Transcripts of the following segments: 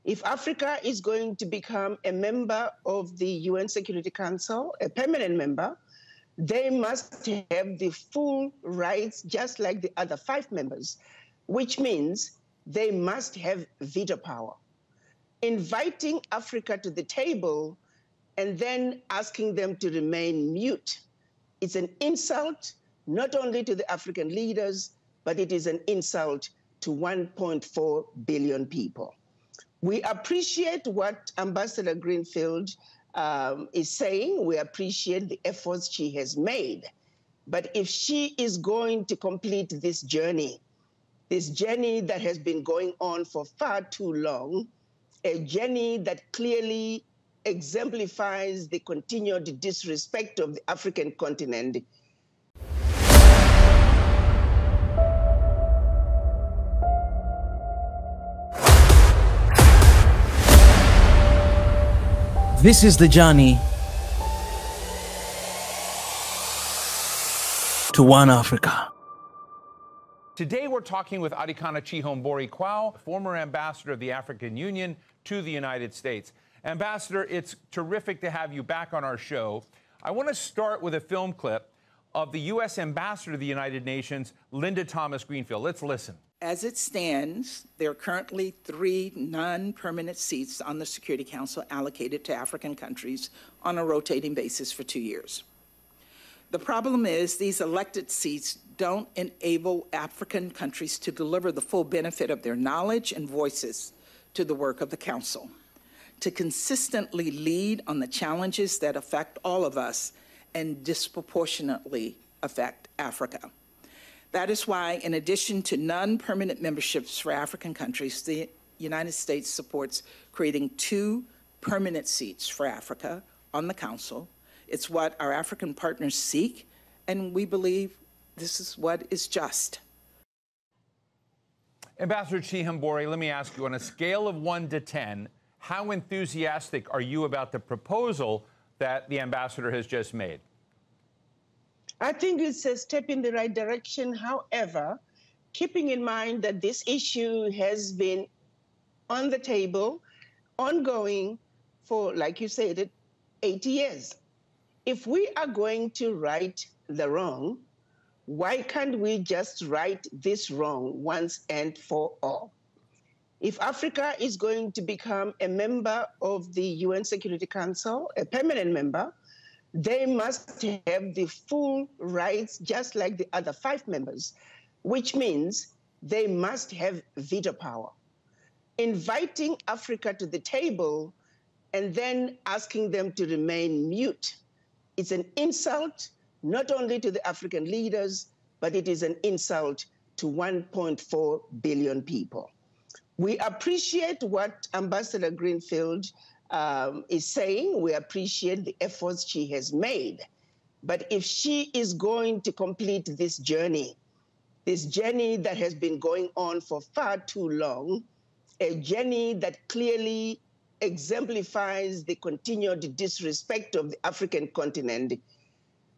If Africa is going to become a member of the UN Security Council, a permanent member, they must have the full rights, just like the other 5 members, which means they must have veto power. Inviting Africa to the table and then asking them to remain mute, it's an insult not only to the African leaders, but it is an insult to 1.4 billion people. We appreciate what Ambassador Greenfield is saying. We appreciate the efforts she has made. But if she is going to complete this journey that has been going on for far too long, a journey that clearly exemplifies the continued disrespect of the African continent, this is the journey to One Africa. Today we're talking with Arikana Chihombori, former ambassador of the African Union to the United States. Ambassador, it's terrific to have you back on our show. I want to start with a film clip of the U.S. Ambassador to the United Nations, Linda Thomas-Greenfield. Let's listen. As it stands, there are currently 3 non-permanent seats on the Security Council allocated to African countries on a rotating basis for 2 years. The problem is these elected seats don't enable African countries to deliver the full benefit of their knowledge and voices to the work of the Council, to consistently lead on the challenges that affect all of us and disproportionately affect Africa. That is why, in addition to non-permanent memberships for African countries, the United States supports creating 2 permanent seats for Africa on the Council. It's what our African partners seek, and we believe this is what is just. Ambassador Chihombori, let me ask you, on a scale of 1 to 10, how enthusiastic are you about the proposal that the ambassador has just made? I think it's a step in the right direction. However, keeping in mind that this issue has been on the table, ongoing for, like you said, 80 years. If we are going to right the wrong, why can't we just right this wrong once and for all? If Africa is going to become a member of the UN Security Council, a permanent member, they must have the full rights, just like the other 5 members, which means they must have veto power. Inviting Africa to the table and then asking them to remain mute, it's an insult not only to the African leaders, but it is an insult to 1.4 billion people. We appreciate what Ambassador Greenfield is saying. We appreciate the efforts she has made. But if she is going to complete this journey that has been going on for far too long, a journey that clearly exemplifies the continued disrespect of the African continent,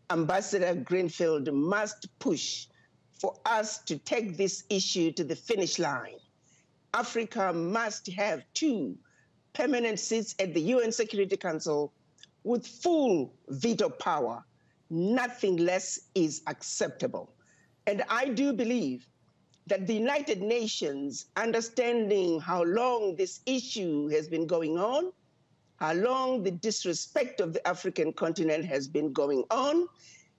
Ambassador Greenfield must push for us to take this issue to the finish line. Africa must have 2 permanent seats at the UN Security Council with full veto power. Nothing less is acceptable. And I do believe that the United Nations, understanding how long this issue has been going on, how long the disrespect of the African continent has been going on,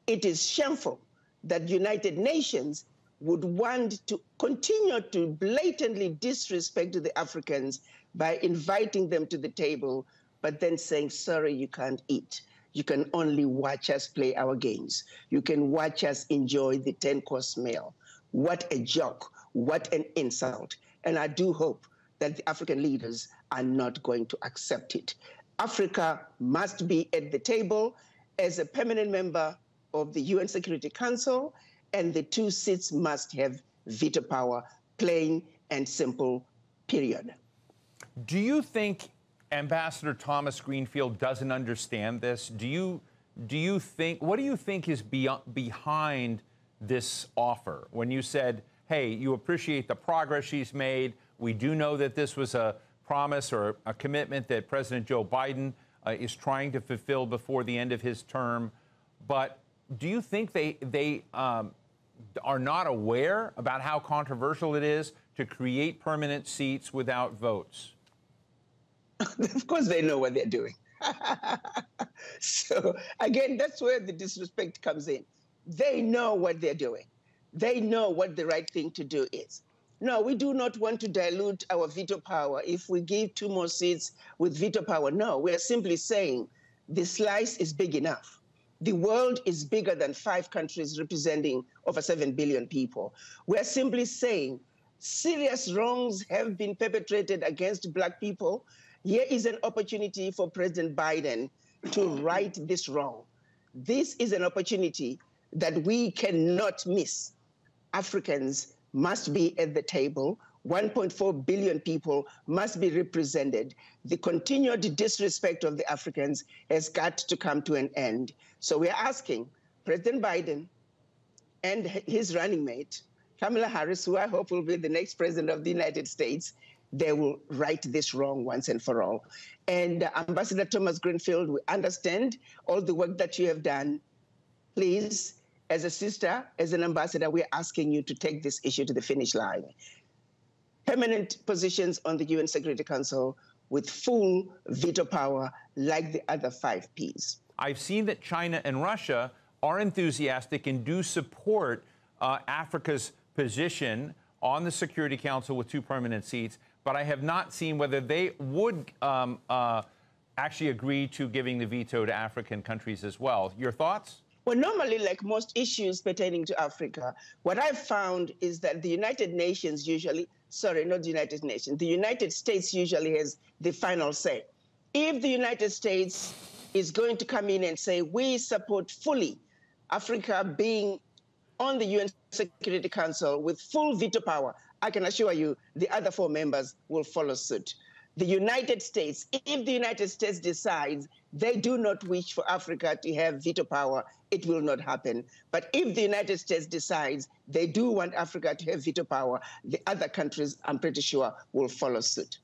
it is shameful that the United Nations would want to continue to blatantly disrespect the Africans by inviting them to the table, but then saying, sorry, you can't eat. You can only watch us play our games. You can watch us enjoy the 10-course meal. What a joke, what an insult. And I do hope that the African leaders are not going to accept it. Africa must be at the table as a permanent member of the UN Security Council, and the 2 seats must have veto power, plain and simple, period. Do you think Ambassador Thomas Greenfield doesn't understand this? What do you think is behind this offer? When you said, hey, you appreciate the progress she's made, we do know that this was a promise or a commitment that President Joe Biden is trying to fulfill before the end of his term. But do you think they are not aware about how controversial it is to create permanent seats without votes? Of course they know what they're doing. So, again, that's where the disrespect comes in. They know what they're doing. They know what the right thing to do is. No, we do not want to dilute our veto power if we give 2 more seats with veto power. No, we're simply saying the slice is big enough. The world is bigger than 5 countries representing over 7 billion people. We're simply saying serious wrongs have been perpetrated against Black people. Here is an opportunity for President Biden to right this wrong. This is an opportunity that we cannot miss. Africans must be at the table. 1.4 billion people must be represented. The continued disrespect of the Africans has got to come to an end. So we're asking President Biden and his running mate, Kamala Harris, who I hope will be the next president of the United States, they will right this wrong once and for all. And Ambassador Thomas Greenfield, we understand all the work that you have done. Please, as a sister, as an ambassador, we're asking you to take this issue to the finish line. Permanent positions on the UN Security Council with full veto power like the other 5 Ps. I've seen that China and Russia are enthusiastic and do support Africa's position on the Security Council with 2 permanent seats, but I have not seen whether they would actually agree to giving the veto to African countries as well. Your thoughts? Well, normally, like most issues pertaining to Africa, what I've found is that the United Nations usually, sorry, not the United Nations, the United States usually has the final say. If the United States is going to come in and say, we support fully Africa being on the UN Security Council with full veto power, I can assure you the other 4 members will follow suit. The United States, if the United States decides they do not wish for Africa to have veto power, it will not happen. But if the United States decides they do want Africa to have veto power, the other countries, I'm pretty sure, will follow suit.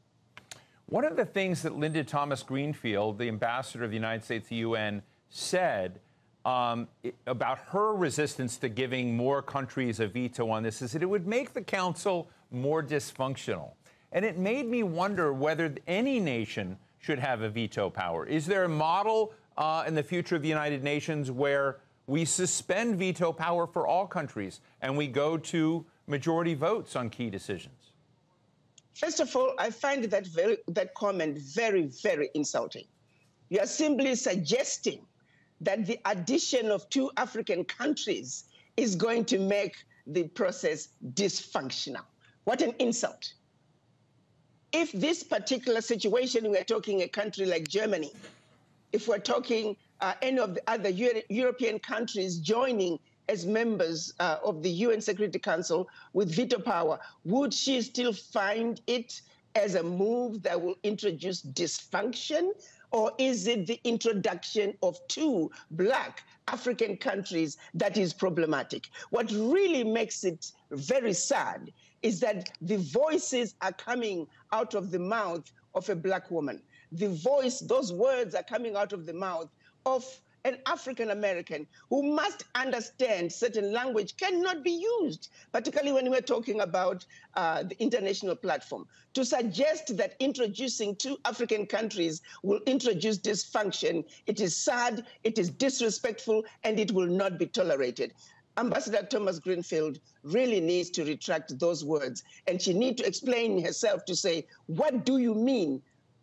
One of the things that Linda Thomas Greenfield, the ambassador of the United States to the UN, said about her resistance to giving more countries a veto on this is that it would make the council more dysfunctional. And it made me wonder whether any nation should have a veto power. Is there a model in the future of the United Nations where we suspend veto power for all countries and we go to majority votes on key decisions? First of all, I find that comment very, very insulting. You are simply suggesting that the addition of 2 African countries is going to make the process dysfunctional. What an insult. If this particular situation, we're talking a country like Germany, if we're talking any of the other European countries joining as members of the UN Security Council with veto power, would she still find it as a move that will introduce dysfunction? Or is it the introduction of 2 Black African countries that is problematic? What really makes it very sad is that the voices are coming out of the mouth of a Black woman. Those words are coming out of the mouth of an African American who must understand certain language cannot be used, particularly when we're talking about the international platform. To suggest that introducing 2 African countries will introduce dysfunction, it is sad, it is disrespectful, and it will not be tolerated. Ambassador Thomas Greenfield really needs to retract those words, and she needs to explain herself to say, what do you mean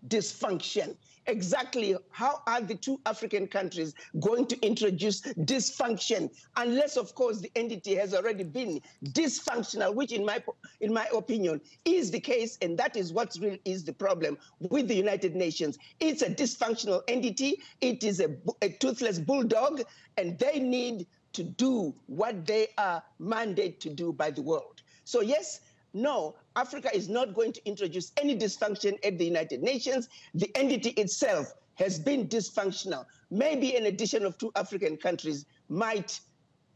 dysfunction? Exactly how are the 2 African countries going to introduce dysfunction, unless, of course, the entity has already been dysfunctional, which in my opinion is the case, and that is what really is the problem with the United Nations. It's a dysfunctional entity. It is a toothless bulldog, and they need to do what they are mandated to do by the world. So yes, no, Africa is not going to introduce any dysfunction at the United Nations. The entity itself has been dysfunctional. Maybe an addition of 2 African countries might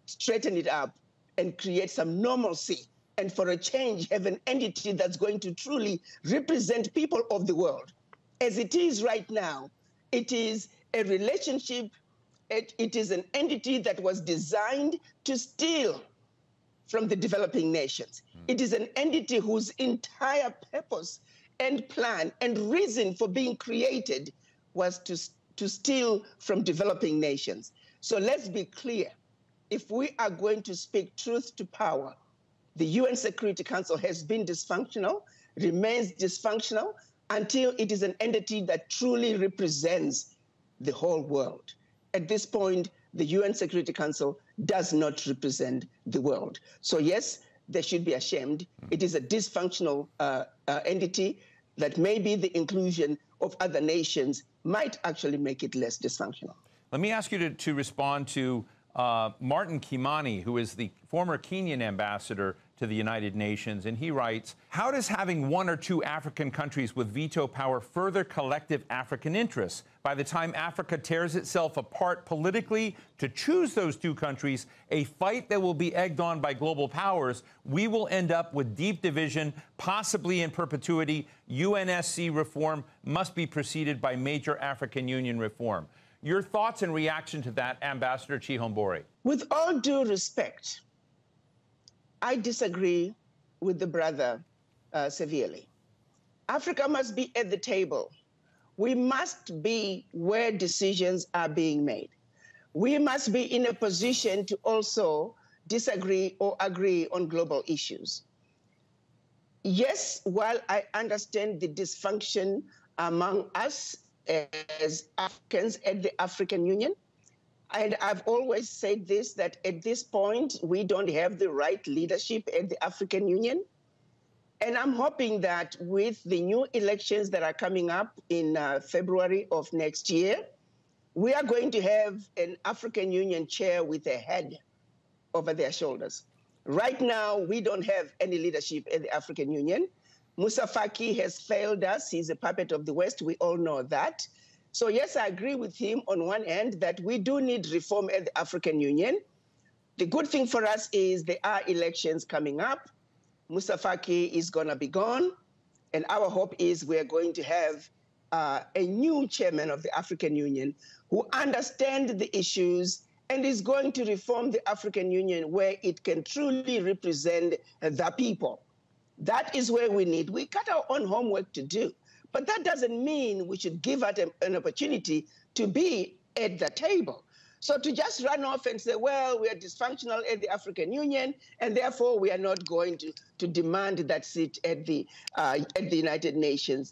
straighten it up and create some normalcy and for a change have an entity that's going to truly represent people of the world. As it is right now, it is a relationship, it is an entity that was designed to steal from the developing nations. It is an entity whose entire purpose and plan and reason for being created was to steal from developing nations. So let's be clear. If we are going to speak truth to power, the UN Security Council has been dysfunctional, remains dysfunctional, until it is an entity that truly represents the whole world. At this point, the UN Security Council does not represent the world. So yes, they should be ashamed. It is a dysfunctional entity that maybe the inclusion of other nations might actually make it less dysfunctional. Let me ask you to respond to Martin Kimani, who is the former Kenyan ambassador to the United Nations, and he writes, how does having one or two African countries with veto power further collective African interests? By the time Africa tears itself apart politically to choose those two countries, a fight that will be egged on by global powers, we will end up with deep division, possibly in perpetuity. UNSC reform must be preceded by major African Union reform. Your thoughts and reaction to that, Ambassador Chihombori? With all due respect, I disagree with the brother severely. Africa must be at the table. We must be where decisions are being made. We must be in a position to also disagree or agree on global issues. Yes, while I understand the dysfunction among us as Africans at the African Union, and I've always said this, that at this point, we don't have the right leadership at the African Union. And I'm hoping that with the new elections that are coming up in February of next year, we are going to have an African Union chair with a head over their shoulders. Right now, we don't have any leadership at the African Union. Moussa Faki has failed us. He's a puppet of the West. We all know that. So yes, I agree with him on one end that we do need reform at the African Union. The good thing for us is there are elections coming up. Moussa Faki is going to be gone. And our hope is we're going to have a new chairman of the African Union who understands the issues and is going to reform the African Union where it can truly represent the people. That is where we need. We got our own homework to do. But that doesn't mean we should give out an opportunity to be at the table. So to just run off and say, well, we are dysfunctional at the African Union, and therefore we are not going to demand that seat at the United Nations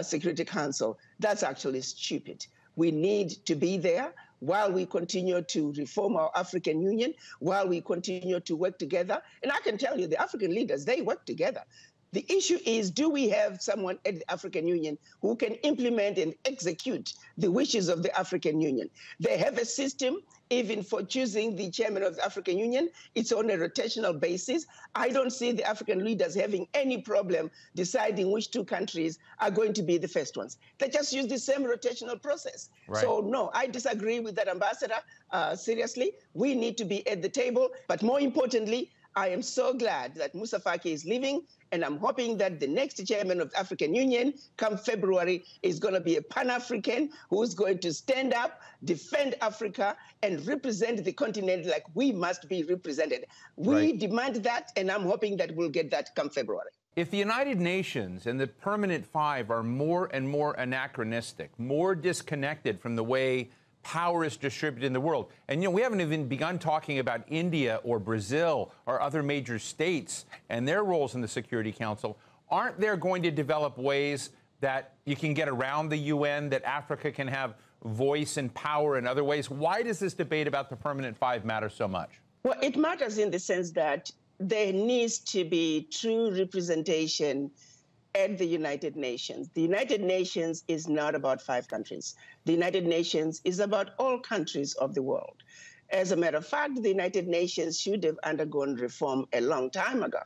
Security Council, that's actually stupid. We need to be there while we continue to reform our African Union, while we continue to work together. And I can tell you, the African leaders, they work together. The issue is, do we have someone at the African Union who can implement and execute the wishes of the African Union? They have a system, even for choosing the chairman of the African Union. It's on a rotational basis. I don't see the African leaders having any problem deciding which two countries are going to be the first ones. They just use the same rotational process. Right. So no, I disagree with that, Ambassador. Seriously, we need to be at the table. But more importantly, I am so glad that Moussa Faki is leaving, and I'm hoping that the next chairman of the African Union, come February, is going to be a Pan-African who's going to stand up, defend Africa, and represent the continent like we must be represented. We demand that, and I'm hoping that we'll get that come February. If the United Nations and the Permanent Five are more and more anachronistic, more disconnected from the way power is distributed in the world. And, you know, we haven't even begun talking about India or Brazil or other major states and their roles in the Security Council. Aren't there going to develop ways that you can get around the UN, that Africa can have voice and power in other ways? Why does this debate about the Permanent Five matter so much? Well, it matters in the sense that there needs to be true representation at the United Nations. The United Nations is not about 5 countries. The United Nations is about all countries of the world. As a matter of fact, the United Nations should have undergone reform a long time ago.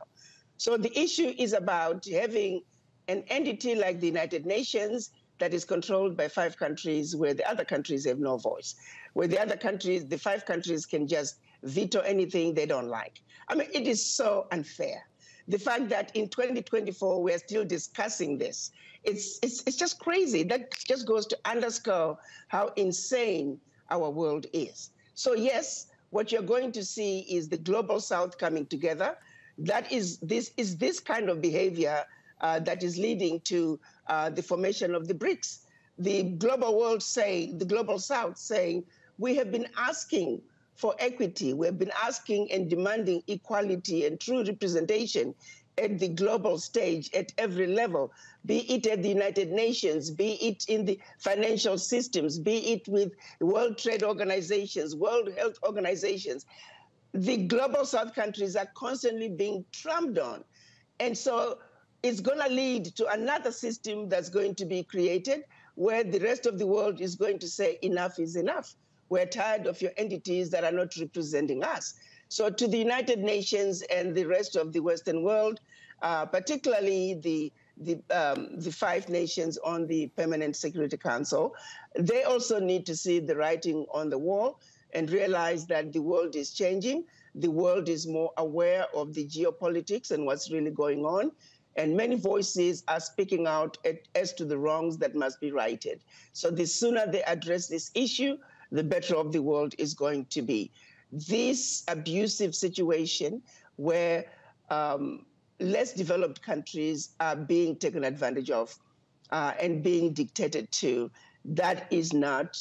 So the issue is about having an entity like the United Nations that is controlled by 5 countries where the other countries have no voice, where the other countries, the 5 countries can just veto anything they don't like. I mean, it is so unfair. The fact that in 2024, we're still discussing this, it's just crazy. That just goes to underscore how insane our world is. So yes, what you're going to see is the global South coming together. That is this kind of behavior that is leading to the formation of the BRICS. The global world saying, the global South saying, we have been asking for equity. We've been asking and demanding equality and true representation at the global stage at every level, be it at the United Nations, be it in the financial systems, be it with World Trade Organizations, World Health Organizations. The global South countries are constantly being trampled on. And so it's going to lead to another system that's going to be created where the rest of the world is going to say enough is enough. We're tired of your entities that are not representing us. So to the United Nations and the rest of the Western world, particularly the 5 nations on the Permanent Security Council, they also need to see the writing on the wall and realize that the world is changing. The world is more aware of the geopolitics and what's really going on. And many voices are speaking out as to the wrongs that must be righted. So the sooner they address this issue, the better off the world is going to be. This abusive situation where less developed countries are being taken advantage of and being dictated to, that is not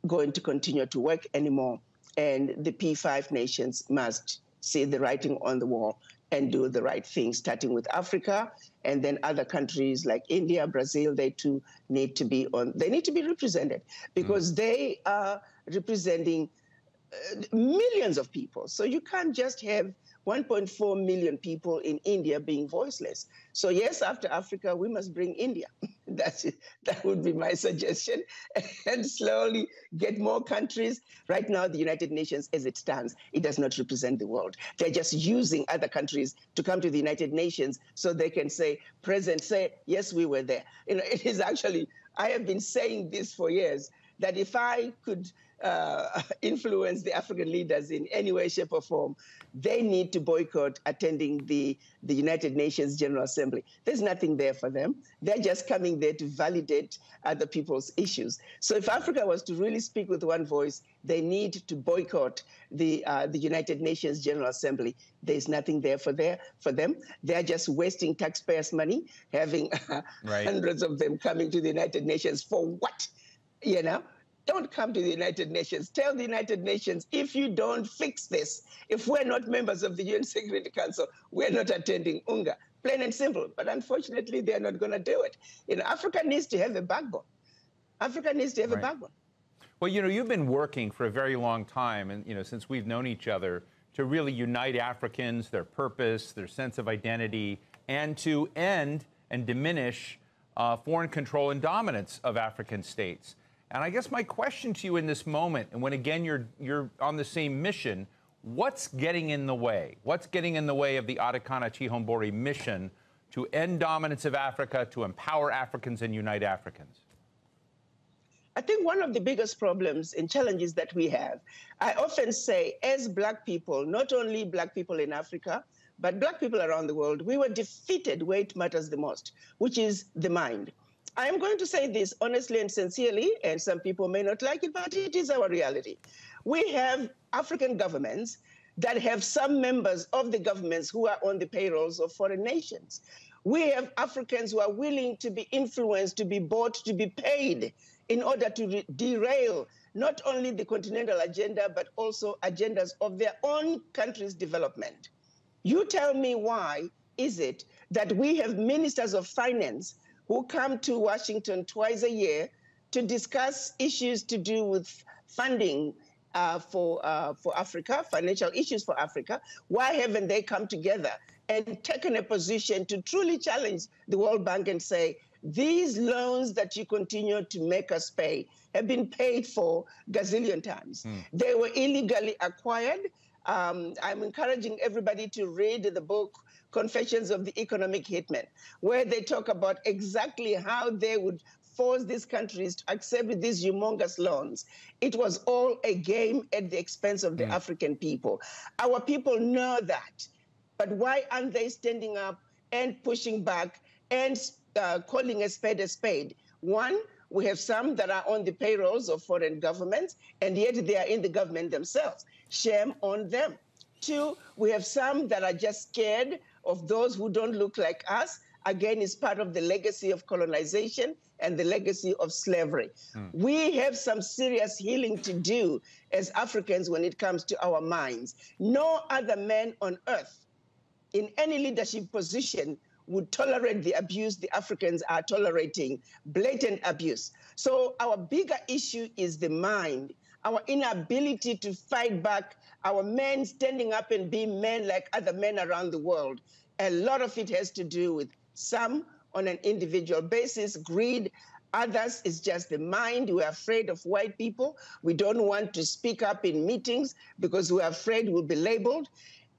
going to continue to work anymore. And the P5 nations must see the writing on the wall and do the right thing, starting with Africa, and then other countries like India, Brazil, they too need to be represented because they are representing millions of people. So you can't just have 1.4 million people in India being voiceless. So yes, after Africa, we must bring India. That's it. That would be my suggestion. And slowly get more countries. Right now, the United Nations, as it stands, it does not represent the world. They're just using other countries to come to the United Nations so they can say, yes, we were there. You know, it is actually, I have been saying this for years, that if I could influence the African leaders in any way, shape, or form, they need to boycott attending the United Nations General Assembly. There's nothing there for them. They're just coming there to validate other people's issues. So if Africa was to really speak with one voice, they need to boycott the United Nations General Assembly. There's nothing there for them. They're just wasting taxpayers' money, having hundreds of them coming to the United Nations for what? You know? Don't come to the United Nations. Tell the United Nations, if you don't fix this, if we're not members of the UN Security Council, we're not attending UNGA. Plain and simple. But unfortunately, they're not going to do it. You know, Africa needs to have a backbone. Africa needs to have a backbone. Well, you know, you've been working for a very long time, and, you know, since we've known each other, to really unite Africans, their purpose, their sense of identity, and to end and diminish foreign control and dominance of African states. And I guess my question to you in this moment, and when again you're on the same mission, what's getting in the way? What's getting in the way of the Arikana Chihombori mission to end dominance of Africa, to empower Africans and unite Africans? I think one of the biggest problems and challenges that we have, I often say, as Black people, not only Black people in Africa, but Black people around the world, we were defeated where it matters the most, which is the mind. I am going to say this honestly and sincerely, and some people may not like it, but it is our reality. We have African governments that have some members of the governments who are on the payrolls of foreign nations. We have Africans who are willing to be influenced, to be bought, to be paid in order to derail not only the continental agenda, but also agendas of their own country's development. You tell me, why is it that we have ministers of finance who come to Washington twice a year to discuss issues to do with funding for Africa, financial issues for Africa? Why haven't they come together and taken a position to truly challenge the World Bank and say, these loans that you continue to make us pay have been paid for gazillion times. They were illegally acquired. I'm encouraging everybody to read the book Confessions of the Economic Hitman, where they talk about exactly how they would force these countries to accept these humongous loans. It was all a game at the expense of the African people. Our people know that. But why aren't they standing up and pushing back and calling a spade a spade? One, we have some that are on the payrolls of foreign governments, and yet they are in the government themselves. Shame on them. Two, we have some that are just scared of those who don't look like us. Again, it's part of the legacy of colonization and the legacy of slavery. We have some serious healing to do as Africans when it comes to our minds. No other man on earth in any leadership position would tolerate the abuse the Africans are tolerating, blatant abuse. So our bigger issue is the mind, our inability to fight back, our men standing up and being men like other men around the world. A lot of it has to do with some on an individual basis, greed. Others is just the mind. We're afraid of white people. We don't want to speak up in meetings because we're afraid we'll be labeled.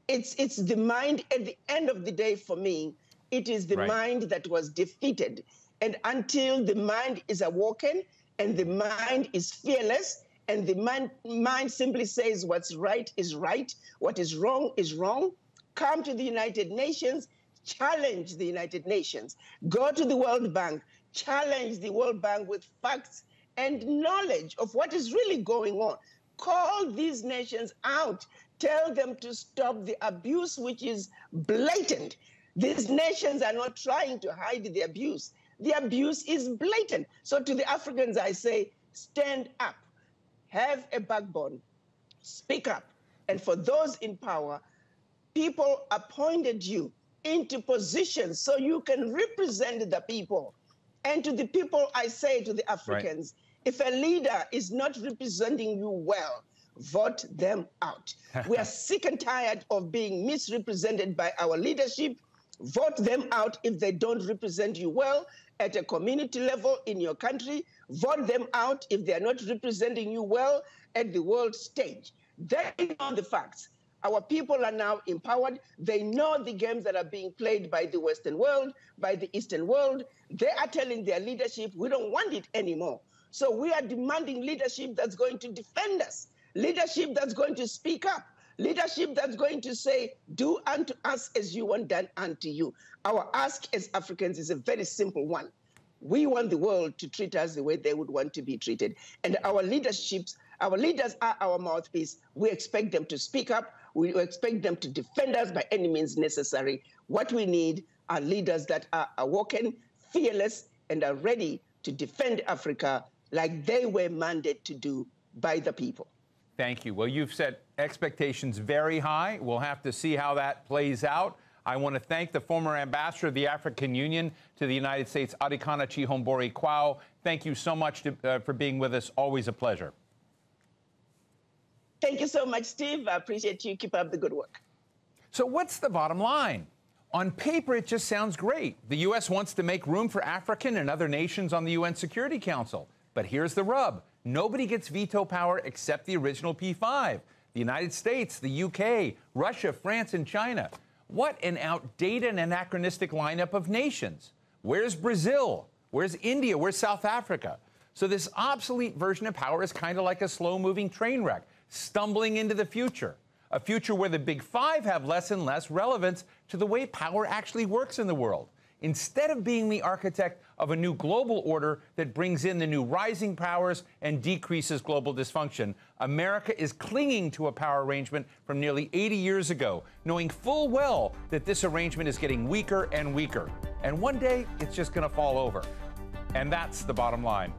It's the mind. At the end of the day, for me, it is the mind that was defeated. And until the mind is awoken and the mind is fearless and the mind simply says what's right, what is wrong, come to the United Nations, challenge the United Nations, go to the World Bank, challenge the World Bank with facts and knowledge of what is really going on. Call these nations out. Tell them to stop the abuse, which is blatant. These nations are not trying to hide the abuse. The abuse is blatant. So to the Africans, I say, stand up, have a backbone, speak up. And for those in power, people appointed you into positions so you can represent the people. And to the people, I say to the Africans, if a leader is not representing you well, vote them out. We are sick and tired of being misrepresented by our leadership. Vote them out if they don't represent you well at a community level in your country. Vote them out if they are not representing you well at the world stage. They know the facts. Our people are now empowered. They know the games that are being played by the Western world, by the Eastern world. They are telling their leadership, we don't want it anymore. So we are demanding leadership that's going to defend us, leadership that's going to speak up, leadership that's going to say, do unto us as you want done unto you. Our ask as Africans is a very simple one. We want the world to treat us the way they would want to be treated. And our leaders are our mouthpiece. We expect them to speak up. We expect them to defend us by any means necessary. What we need are leaders that are awoken, fearless, and are ready to defend Africa like they were mandated to do by the people. Thank you. Well, you've set expectations very high. We'll have to see how that plays out. I want to thank the former ambassador of the African Union to the United States, Arikana Chihombori Kwao. Thank you so much for being with us. Always a pleasure. Thank you so much, Steve. I appreciate you. Keep up the good work. So what's the bottom line? On paper, it just sounds great. The U.S. wants to make room for African and other nations on the UN Security Council. But here's the rub. Nobody gets veto power except the original P5. The United States, the UK, Russia, France, and China. What an outdated and anachronistic lineup of nations. Where's Brazil? Where's India? Where's South Africa? So this obsolete version of power is kind of like a slow-moving train wreck, stumbling into the future. A future where the big five have less and less relevance to the way power actually works in the world. Instead of being the architect of a new global order that brings in the new rising powers and decreases global dysfunction, America is clinging to a power arrangement from nearly 80 years ago, knowing full well that this arrangement is getting weaker and weaker. And one day, it's just going to fall over. And that's the bottom line.